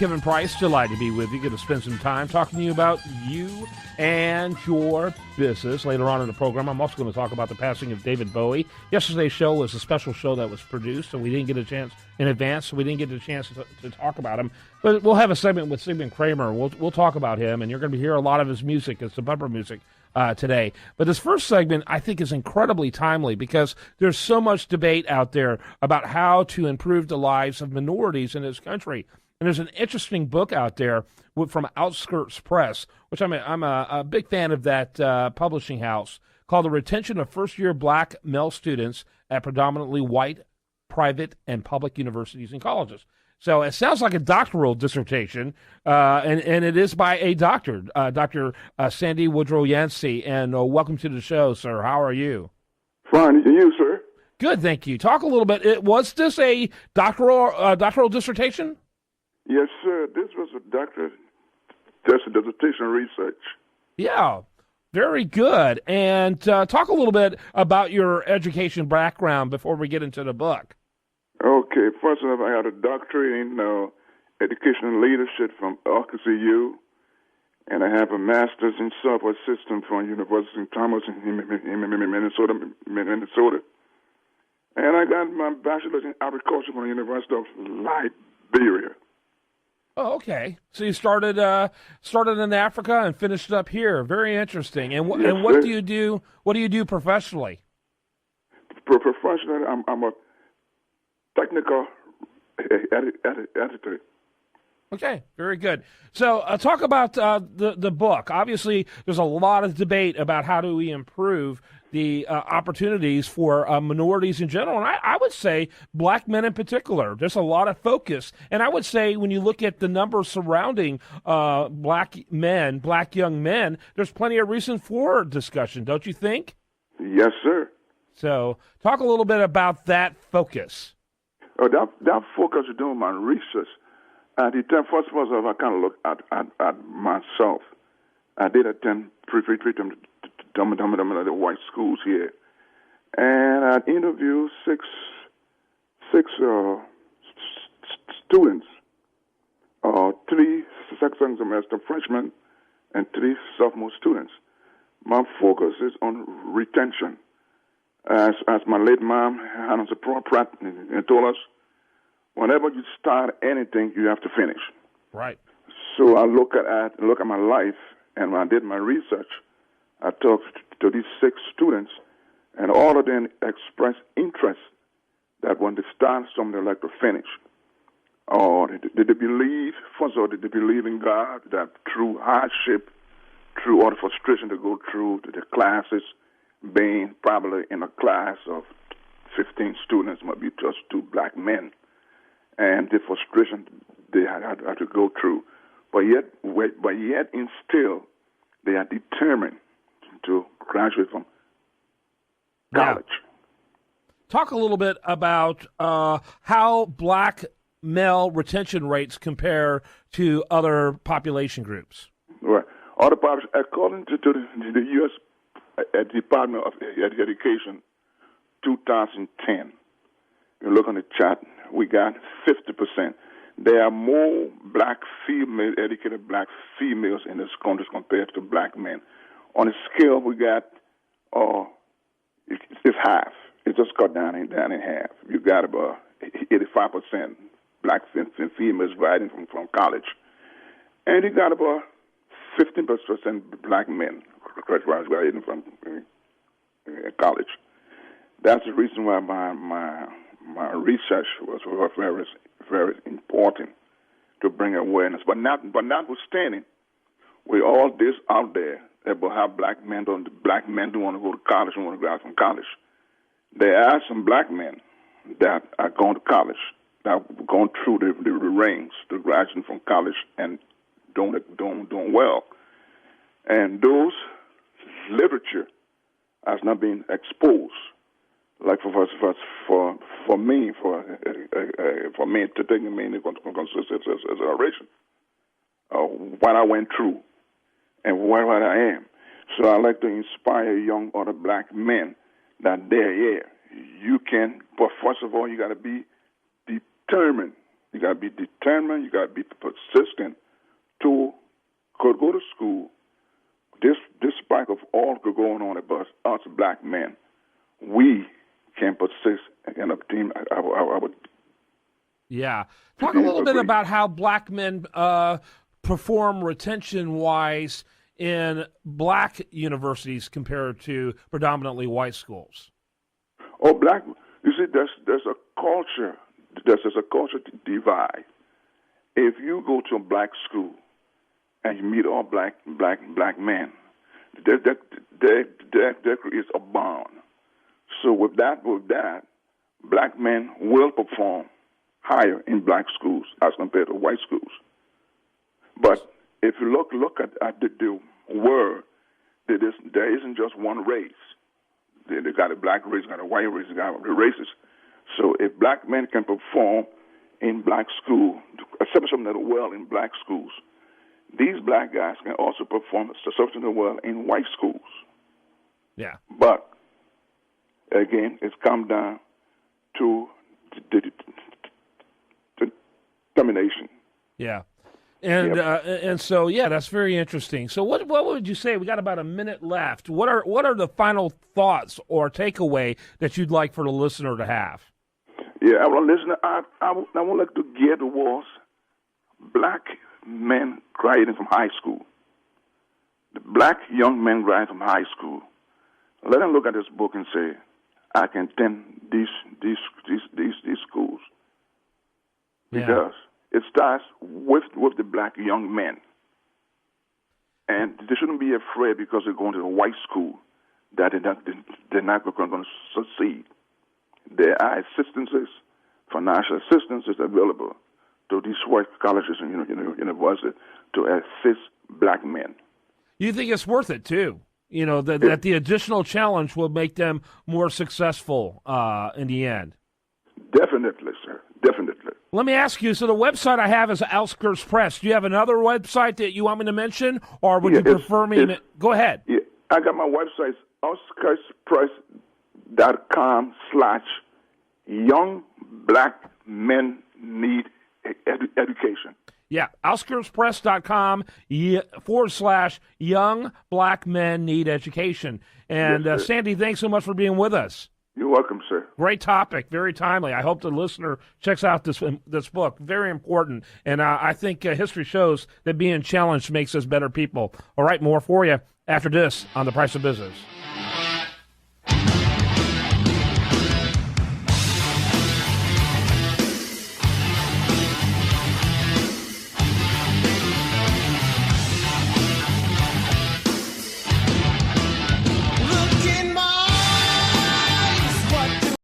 Kevin Price. Delighted to be with you. Going to spend some time talking to you about you and your business later on in the program. I'm also going to talk about the passing of David Bowie. Yesterday's show was a special show that was produced, so we didn't get a chance in advance, so we didn't get a chance to talk about him. But we'll have a segment with Sigmund Kramer. We'll talk about him, and you're going to hear a lot of his music. It's the bumper music today. But this first segment, I think, is incredibly timely because there's so much debate out there about how to improve the lives of minorities in this country. And there's an interesting book out there from Outskirts Press, which I'm a big fan of that publishing house, called The Retention of First-Year Black Male Students at Predominantly White Private and Public Universities and Colleges. So it sounds like a doctoral dissertation, and it is by a doctor, Dr. Sandy Woodrow Yancy. And welcome to the show, sir. How are you? Fine. And you, sir? Good, thank you. Talk a little bit. Was this a doctoral dissertation? Yes, sir. This was a doctorate dissertation research. Yeah, very good. And talk a little bit about your education background before we get into the book. Okay. First off, I had a doctorate in education and leadership from RCU, and I have a master's in software system from University of Thomas in Minnesota. And I got my bachelor's in agriculture from the University of Liberia. Oh, okay. So you started in Africa and finished up here. Very interesting. And Yes, what sir. do you do? What do you do professionally? Professionally, I'm a technical editor. Okay, very good. So talk about the book. Obviously, there's a lot of debate about how do we improve the opportunities for minorities in general, and I would say black men in particular. There's a lot of focus, and I would say when you look at the numbers surrounding black young men, there's plenty of reason for discussion, don't you think? Yes, sir. So talk a little bit about that focus. That focus is doing my research. At the time, first of all, I kind of look at myself. I did attend the white schools here, and I interviewed six students, 3 second semester freshmen and 3 sophomore students. My focus is on retention. As my late mom, Hannah Pratt, told us, whenever you start anything, you have to finish. Right. So I look at my life, and when I did my research, I talked to these 6 students, and all of them expressed interest that when they start something, they like to finish. Or did they believe, first of all, did they believe in God, that through hardship, through all the frustration they go through, the classes, being probably in a class of 15 students, might be just 2 black men, and the frustration they had to go through. But yet and still, they are determined to graduate from college. Now, talk a little bit about how black male retention rates compare to other population groups. Right. Other populations, according to the U.S. Department of Education, 2010, you look on the chart, we got 50%. There are more educated black females in this country compared to black men. On a scale, we got, it's half. It's just cut down in half. You got about 85% black females graduating from college. And you got about 15% black men graduating from college. That's the reason why my research was very, very important to bring awareness. But notwithstanding, with all this out there about how black men don't want to go to college and want to graduate from college, there are some black men that are going to college, that are going through the ranks, the graduating from college and doing well. And those literature has not been exposed. Like for me to take me into consideration what I went through and what I am. So I like to inspire young other black men that you can, but first of all, you got to be determined You got to be determined. You got to be persistent to go to school. Despite of all going on about us black men, we can persist and obtain our Yeah. Talk a little bit about how black men perform retention-wise in black universities compared to predominantly white schools. Oh, you see, there's a culture. There's a culture divide. If you go to a black school and you meet all black men, there is a bond. So with that, black men will perform higher in black schools as compared to white schools. But if you look at the world, there isn't just one race. They got a black race, got a white race, got the races. So if black men can perform in black school, exceptionally well in black schools, these black guys can also perform exceptionally well in white schools. Yeah. But again, it's come down to determination. Yeah. And so that's very interesting. So what would you say? We got about a minute left. What are the final thoughts or takeaway that you'd like for the listener to have? Yeah, I want listener. I would like to gear towards black men graduating from high school. The black young men graduating from high school. Let them look at this book and say, I can attend these schools. Because it starts with the black young men. And they shouldn't be afraid because they're going to a white school that they're not going to succeed. There are assistances, financial assistances available to these white colleges and universities to assist black men. You think it's worth it, too? You know, that the additional challenge will make them more successful in the end. Definitely, sir. Definitely. Let me ask you, so the website I have is Outskirts Press. Do you have another website that you want me to mention, or would you prefer me to... Go ahead. Yeah, I got my website, outskirtspress.com/young black men need education. Yeah, outskirtspress.com/young black men need education. And yes, Sandy, thanks so much for being with us. You're welcome, sir. Great topic, very timely. I hope the listener checks out this book. Very important. And I think history shows that being challenged makes us better people. All right, more for you after this on The Price of Business.